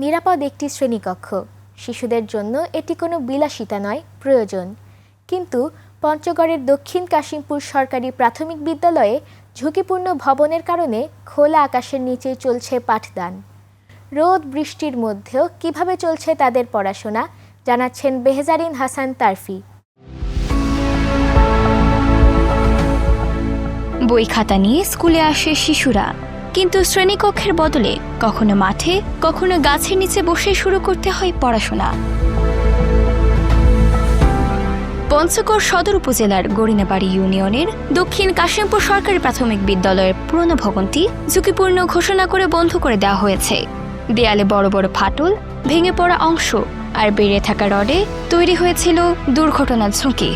নিরাপদ একটি শ্রেণীকক্ষ। শিশুদের জন্য এটি কোনো বিলাসিতা নয়, প্রয়োজন। কিন্তু পঞ্চগড়ের দক্ষিণ কাশিমপুর সরকারি প্রাথমিক বিদ্যালয়ে ঝুঁকিপূর্ণ ভবনের কারণে খোলা আকাশের নিচেই চলছে পাঠদান। রোদ বৃষ্টির মধ্যেও কিভাবে চলছে তাদের পড়াশোনা জানাচ্ছেন বেহজারিন হাসান তারফি। বই খাতা নিয়ে স্কুলে আসে শিশুরা, কিন্তু শ্রেণীকক্ষের বদলে কখনো মাঠে কখনো গাছের নিচে বসে শুরু করতে হয় পড়াশোনা। পঞ্চগড় সদর উপজেলার গরিনাবাড়ি ইউনিয়নের দক্ষিণ কাশিমপুর সরকারি প্রাথমিক বিদ্যালয়ের পুরনো ভবনটি ঝুঁকিপূর্ণ ঘোষণা করে বন্ধ করে দেওয়া হয়েছে। দেয়ালে বড় বড় ফাটল, ভেঙে পড়া অংশ আর বেড়ে থাকা রডে তৈরি হয়েছিল দুর্ঘটনার ঝুঁকি।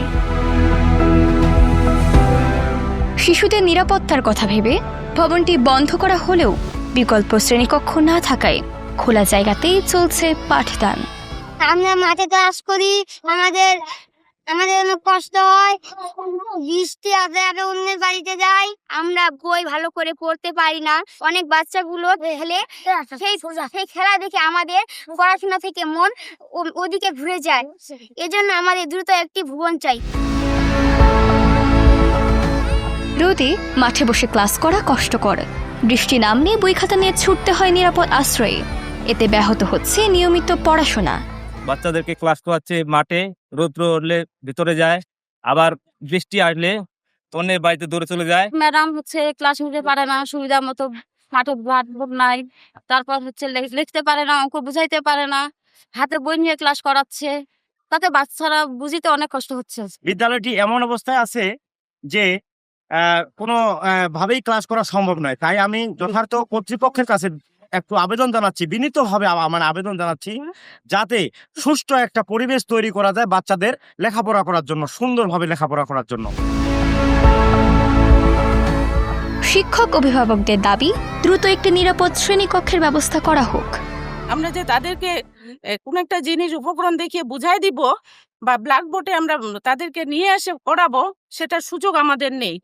শিশুদের নিরাপত্তার কথা ভেবে ভবনটি বন্ধ করা হলেও বিকল্প শ্রেণীকক্ষ না থাকায় খোলা জায়গাতেই চলছে পাঠদান। আমরা মাঠে চাষ করি, আমাদের অনেক কষ্ট হয়। বৃষ্টি আসে, আগে অন্যের বাড়িতে যাই, আমরা বই ভালো করে পড়তে পারি না। অনেক বাচ্চাগুলো হেলে সেই খেলা দেখে আমাদের পড়াশোনা থেকে মন ওদিকে ঘুরে যায়। এজন্য আমাদের দ্রুত একটি ভবন চাই। রোদে মাঠে বসে ক্লাস করা কষ্টকর, বৃষ্টি নামলে বই খাতা নিয়ে ছুটতে হয় নিরাপদ আশ্রয়ে। এতে ব্যাহত হচ্ছে নিয়মিত পড়াশোনা। বাচ্চাদেরকে ক্লাস করাচ্ছে মাঠে, রৌদ্র উঠলে ভিতরে যায়, আবার বৃষ্টি আসলে অন্যের বাড়িতে দৌড়ে চলে যায়। ম্যাডাম ক্লাস নিতে পারে না, সুবিধা মতো মাঠে ব্ল্যাকবোর্ড নাই, তারপর লিখতে পারে না, অঙ্ক বুঝাইতে পারে না, হাতে বই নিয়ে ক্লাস করাচ্ছে, তাতে বাচ্চারা বুঝিতে অনেক কষ্ট হচ্ছে। বিদ্যালয়টি এমন অবস্থায় আছে যে কোনো ভাবেই ক্লাস করা সম্ভব নয়। তাই আমি যথার্থ কর্তৃপক্ষের কাছে একটু আবেদন জানাচ্ছি, বিনীতভাবে আমার আবেদন জানাচ্ছি, যাতে সুষ্ঠু একটা পরিবেশ তৈরি করা যায় বাচ্চাদের লেখাপড়া করার জন্য, সুন্দরভাবে লেখাপড়া করার জন্য। শিক্ষক অভিভাবকদের দাবি, দ্রুত একটি নিরাপদ শ্রেণীকক্ষের ব্যবস্থা করা হোক। আমরা যে তাদেরকে কোন একটা জিনিস উপকরণ দেখিয়ে বুঝাই দিব বা ব্ল্যাকবোর্ডে আমরা তাদেরকে নিয়ে এসে পড়াবো, সেটার সুযোগ আমাদের নেই।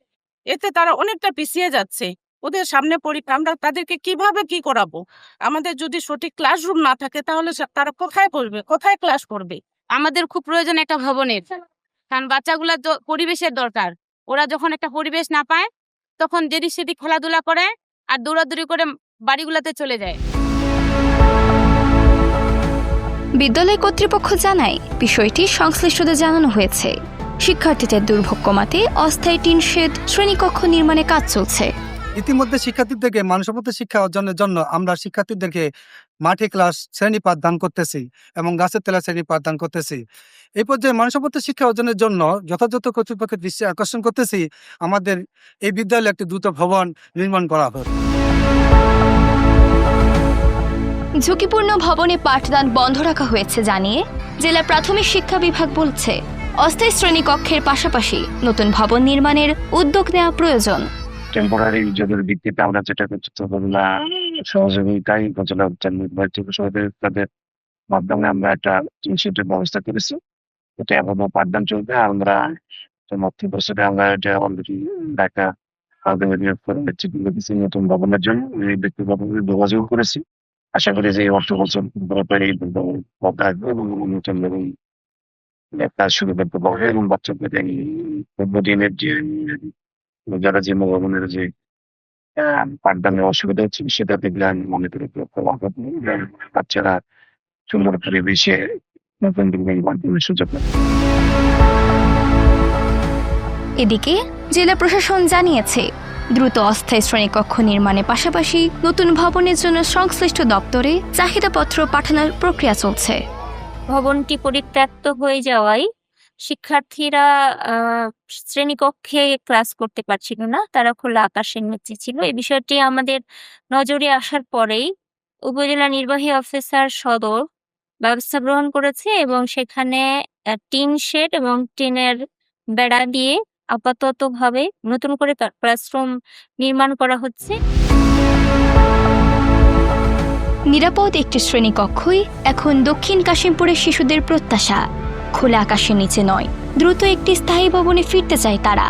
এতে তারা অনেকটা পিছিয়ে যাচ্ছে। ওদের সামনে পরীক্ষা, আমরা তাদেরকে কিভাবে কি করাবো? আমাদের যদি সঠিক ক্লাসরুম না থাকে তাহলে তারা কোথায় পড়বে, কোথায় ক্লাস করবে? আমাদের খুব প্রয়োজন একটা ভবনের, কারণ বাচ্চাগুলোর পরিবেশের দরকার। ওরা যখন একটা পরিবেশ না পায় তখন যেদিক সেদিক খেলাধুলা করে আর দৌড়াদৌড়ি করে বাড়িগুলোতে চলে যায়। বিদ্যালয় কর্তৃপক্ষ জানায়, বিষয়টি সংশ্লিষ্টদের জানানো হয়েছে। শিক্ষার্থীদের দুর্ভোগ কমাতে অস্থায়ী টিন শেড শ্রেণীকক্ষ নির্মাণে কাজ চলছে। ইতিমধ্যে শিক্ষার্থীদেরকে মানসম্মত শিক্ষা অর্জনের জন্য আমরা শিক্ষার্থীদেরকে মাঠে ক্লাস শ্রেণী পাঠদান করতেছি এবং গাছের তলা শ্রেণী পাঠদান করতেছি। এই পর্যায়ে মানসম্মত শিক্ষা অর্জনের জন্য যথাযথ কর্তৃপক্ষের দৃষ্টি আকর্ষণ করতেছি, আমাদের এই বিদ্যালয়ে একটি দ্রুত ভবন নির্মাণ করা হোক। ঝুঁকিপূর্ণ ভবনে পাঠদান বন্ধ রাখা হয়েছে জানিয়ে জেলা প্রাথমিক শিক্ষা বিভাগ বলছে, অস্থায়ী শ্রেণীকক্ষের পাশাপাশি নতুন ভবন নির্মাণের উদ্যোগ নেওয়া প্রয়োজন। টেম্পোরারি যদি ভিত্তিতে আমরা যেটা করছি সহযোগিতায় উপজেলা তাদের মাধ্যমে আমরা একটা টিনশেডের ব্যবস্থা করেছি। এটা এভাবে পাঠদান চলবে। আমরা মধ্য বছরে আমরা এটা অলরেডি ঢাকা নতুন ভবনের জন্য ব্যক্তি ভবনের যোগাযোগ করেছি। আশা করি যে এই অর্থ বছর নতুন কাজ শুরু করতে পারবে এবং বাচ্চাদের দিনের যে যারা যে ভবনের যে পাঠদানের অসুবিধা হচ্ছে সেটা দেখলে আমি মনে করি বাচ্চারা সুন্দর পরিবেশে নতুন পাঠদানের সুযোগ পাবে। এদিকে জেলা প্রশাসন জানিয়েছে, দ্রুত অস্থায়ী শ্রেণীকক্ষ নির্মাণের পাশাপাশি নতুন ভবনের জন্য সংশ্লিষ্ট দপ্তরে চাহিদাপত্র পাঠানোর প্রক্রিয়া চলছে। ভবনটি পরিত্যক্ত হয়ে যাওয়ায় শিক্ষার্থীরা শ্রেণীকক্ষে ক্লাস করতে পারছিল না, তারা খোলা আকাশের নিচে ছিল। এই বিষয়টি আমাদের নজরে আসার পরেই উপজেলা নির্বাহী অফিসার সদর ব্যবস্থা গ্রহণ করেছে এবং সেখানে টিন শেড এবং টিনের বেড়া দিয়ে আপাততভাবে নতুন করে ক্লাসরুম নির্মাণ করা হচ্ছে। নিরাপদ একটি শ্রেণীকক্ষই এখন দক্ষিণ কাশিমপুরের শিশুদের প্রত্যাশা। খোলা আকাশের নিচে নয়, দ্রুত একটি স্থায়ী ভবনে ফিরতে চায় তারা।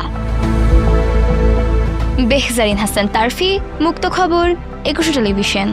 বেহজারিন হাসান তারফি, মুক্ত খবর, 21 টেলিভিশন।